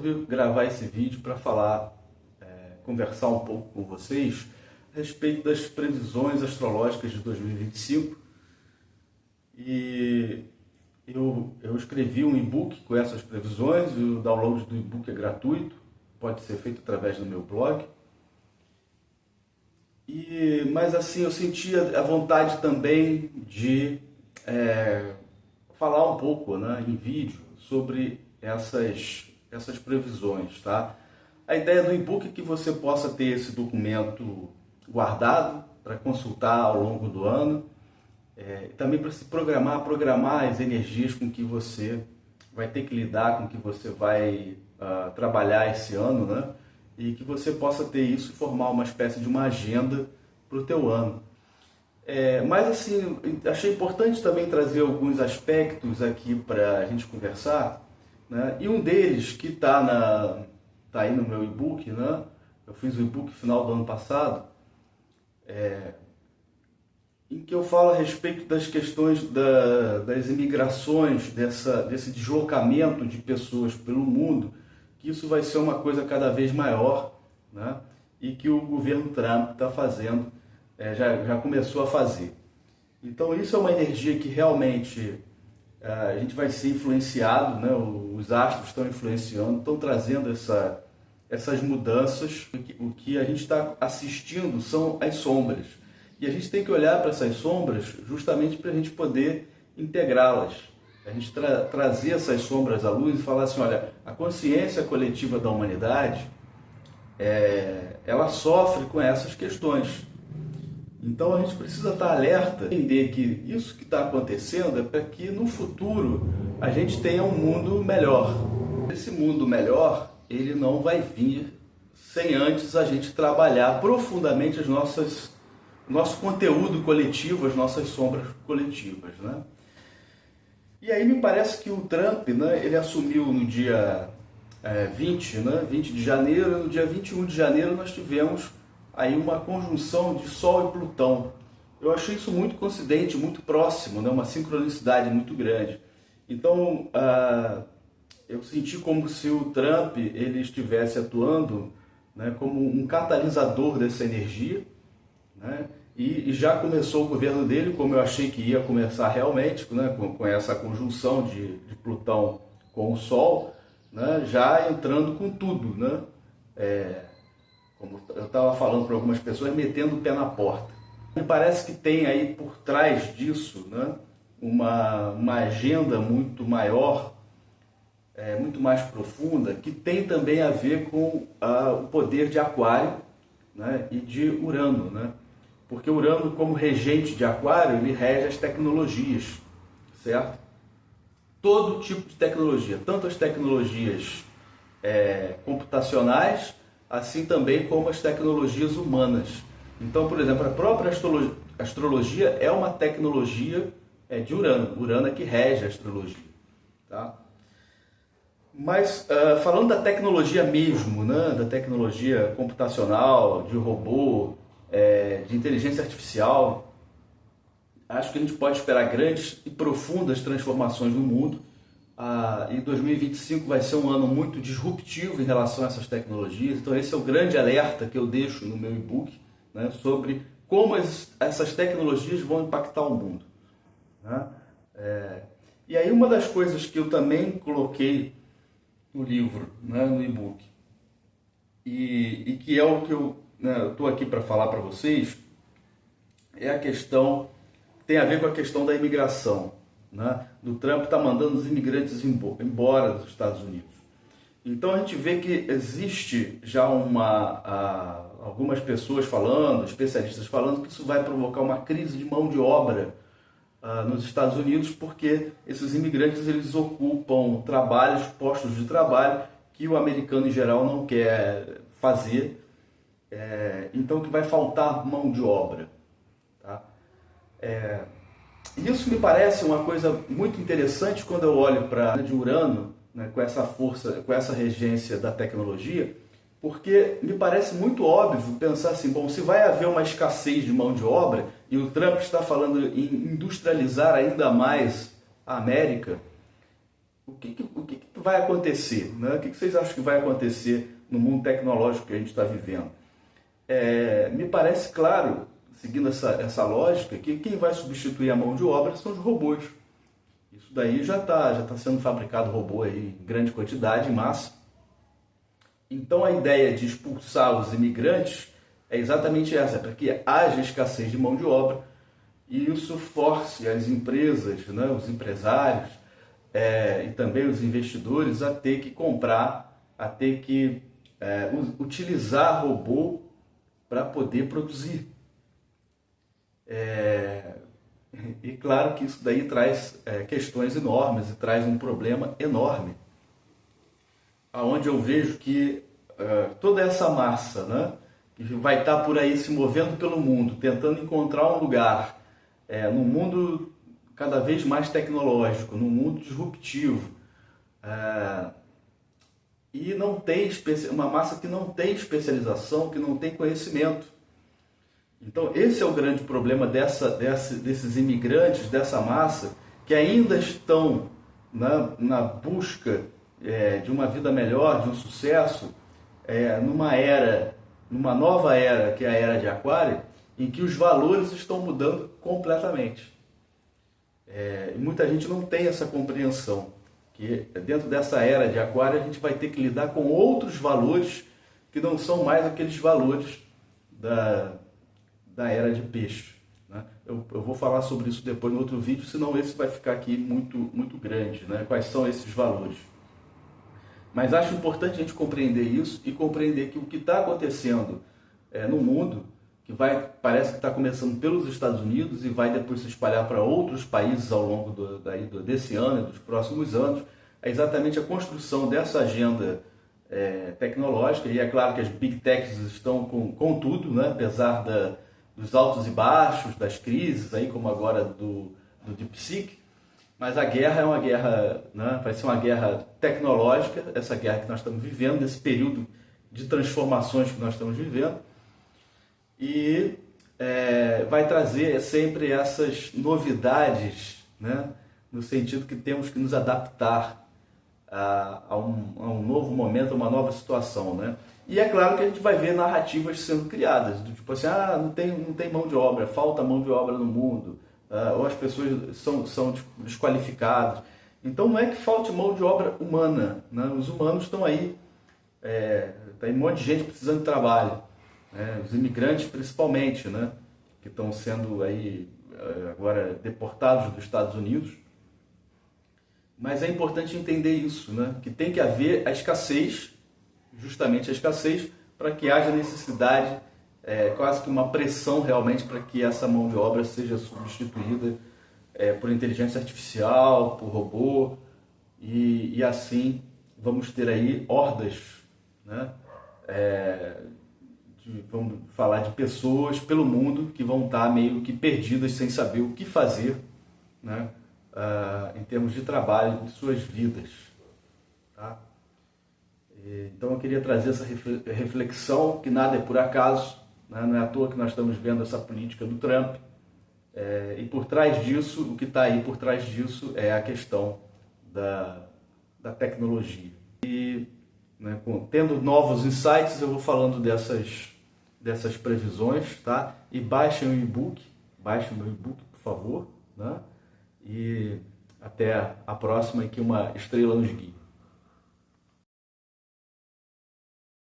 resolvi gravar esse vídeo para falar, conversar um pouco com vocês a respeito das previsões astrológicas de 2025. E eu escrevi um e-book com essas previsões, e o download do e-book é gratuito, pode ser feito através do meu blog. Mas assim, eu sentia a vontade também de falar um pouco, né, em vídeo sobre essas previsões, tá? A ideia do e-book é que você possa ter esse documento guardado para consultar ao longo do ano, também para se programar as energias com que você vai ter que lidar, com que você vai trabalhar esse ano, né? E que você possa ter isso e formar uma espécie de uma agenda para o teu ano. Mas assim, achei importante também trazer alguns aspectos aqui para a gente conversar, né? E um deles que tá aí no meu e-book, né? Eu fiz o e-book no final do ano passado, em que eu falo a respeito das questões das imigrações, desse deslocamento de pessoas pelo mundo, que isso vai ser uma coisa cada vez maior, né? E que o governo Trump está fazendo, já começou a fazer. Então isso é uma energia que realmente a gente vai ser influenciado, né? Os astros estão influenciando, estão trazendo essas mudanças. O que a gente está assistindo são as sombras. E a gente tem que olhar para essas sombras justamente para a gente poder integrá-las. A gente trazer essas sombras à luz e falar assim, olha, a consciência coletiva da humanidade, ela sofre com essas questões. Então a gente precisa estar alerta, entender que isso que está acontecendo é para que no futuro a gente tenha um mundo melhor. Esse mundo melhor, ele não vai vir sem antes a gente trabalhar profundamente o nosso conteúdo coletivo, as nossas sombras coletivas, né? E aí me parece que o Trump, né, ele assumiu no dia 20 de janeiro, e no dia 21 de janeiro nós tivemos aí uma conjunção de Sol e Plutão. Eu achei isso muito coincidente, muito próximo, né, uma sincronicidade muito grande. Então, eu senti como se o Trump ele estivesse atuando, né, como um catalisador dessa energia, né? E já começou o governo dele, como eu achei que ia começar realmente, né, com essa conjunção de Plutão com o Sol, né, já entrando com tudo, né? Como eu estava falando para algumas pessoas, metendo o pé na porta. Me parece que tem aí por trás disso, né, uma agenda muito maior, muito mais profunda, que tem também a ver com o poder de Aquário, né, e de Urano, né? Porque Urano, como regente de Aquário, ele rege as tecnologias, certo? Todo tipo de tecnologia, tanto as tecnologias computacionais, assim também como as tecnologias humanas. Então, por exemplo, a própria astrologia é uma tecnologia de Urano. Urano é que rege a astrologia, tá? Mas falando da tecnologia mesmo, né, da tecnologia computacional, de robô, de inteligência artificial, acho que a gente pode esperar grandes e profundas transformações no mundo. E 2025 vai ser um ano muito disruptivo em relação a essas tecnologias. Então esse é o grande alerta que eu deixo no meu e-book, né, sobre como essas tecnologias vão impactar o mundo, né? E aí uma das coisas que eu também coloquei no livro, né, no e-book, e que é o que eu estou aqui para falar para vocês, é a questão, tem a ver com a questão da imigração, né? Do Trump está mandando os imigrantes embora dos Estados Unidos. Então a gente vê que existe já algumas pessoas falando, especialistas falando, que isso vai provocar uma crise de mão de obra nos Estados Unidos, porque esses imigrantes eles ocupam trabalhos, postos de trabalho que o americano em geral não quer fazer. Então que vai faltar mão de obra, tá? Isso me parece uma coisa muito interessante quando eu olho para de Urano, né, com essa força, com essa regência da tecnologia, porque me parece muito óbvio pensar assim, bom, se vai haver uma escassez de mão de obra e o Trump está falando em industrializar ainda mais a América, o que vai acontecer, né? O que vocês acham que vai acontecer no mundo tecnológico que a gente está vivendo? Me parece claro, seguindo essa lógica, que quem vai substituir a mão de obra são os robôs. Isso daí já tá sendo fabricado robô aí em grande quantidade, em massa. Então a ideia de expulsar os imigrantes é exatamente essa, para que haja escassez de mão de obra e isso force as empresas, né, os empresários e também os investidores a ter que comprar, a ter que utilizar robô para poder produzir. E claro que isso daí traz questões enormes e traz um problema enorme, aonde eu vejo que toda essa massa, né, que vai estar por aí se movendo pelo mundo, tentando encontrar um lugar num mundo cada vez mais tecnológico, num mundo disruptivo, e não tem uma massa que não tem especialização, que não tem conhecimento. Então esse é o grande problema desses imigrantes, dessa massa, que ainda estão na busca de uma vida melhor, de um sucesso, numa nova era, que é a era de Aquário, em que os valores estão mudando completamente. E muita gente não tem essa compreensão, que dentro dessa era de Aquário a gente vai ter que lidar com outros valores que não são mais aqueles valores da era de Peixe, né? Eu vou falar sobre isso depois no outro vídeo, senão esse vai ficar aqui muito, muito grande, né? Quais são esses valores. Mas acho importante a gente compreender isso e compreender que o que está acontecendo no mundo, parece que está começando pelos Estados Unidos e vai depois se espalhar para outros países ao longo desse ano e dos próximos anos, é exatamente a construção dessa agenda tecnológica. E é claro que as Big Techs estão com tudo, né? Apesar dos altos e baixos, das crises, aí, como agora do DeepSeek. Mas a guerra é uma guerra, né? Vai ser uma guerra tecnológica, essa guerra que nós estamos vivendo, nesse período de transformações que nós estamos vivendo. E vai trazer sempre essas novidades, né? No sentido que temos que nos adaptar a um novo momento, a uma nova situação, né? E é claro que a gente vai ver narrativas sendo criadas, do tipo assim, não tem mão de obra, falta mão de obra no mundo, ou as pessoas são desqualificadas. Então não é que falte mão de obra humana, né? Os humanos estão aí, tem um monte de gente precisando de trabalho, né? Os imigrantes principalmente, né? Que estão sendo aí agora deportados dos Estados Unidos. Mas é importante entender isso, né? Que tem que haver a escassez, justamente a escassez, para que haja necessidade, quase que uma pressão realmente para que essa mão de obra seja substituída por inteligência artificial, por robô, e assim vamos ter aí hordas, né? Vamos falar de pessoas pelo mundo que vão estar meio que perdidas, sem saber o que fazer, né? Em termos de trabalho, de suas vidas, tá? Então eu queria trazer essa reflexão, que nada é por acaso, né? Não é à toa que nós estamos vendo essa política do Trump, e por trás disso, o que está aí por trás disso é a questão da tecnologia. E né, tendo novos insights, eu vou falando dessas previsões, tá? E baixem o e-book, por favor, né? E até a próxima, aqui uma estrela nos guia.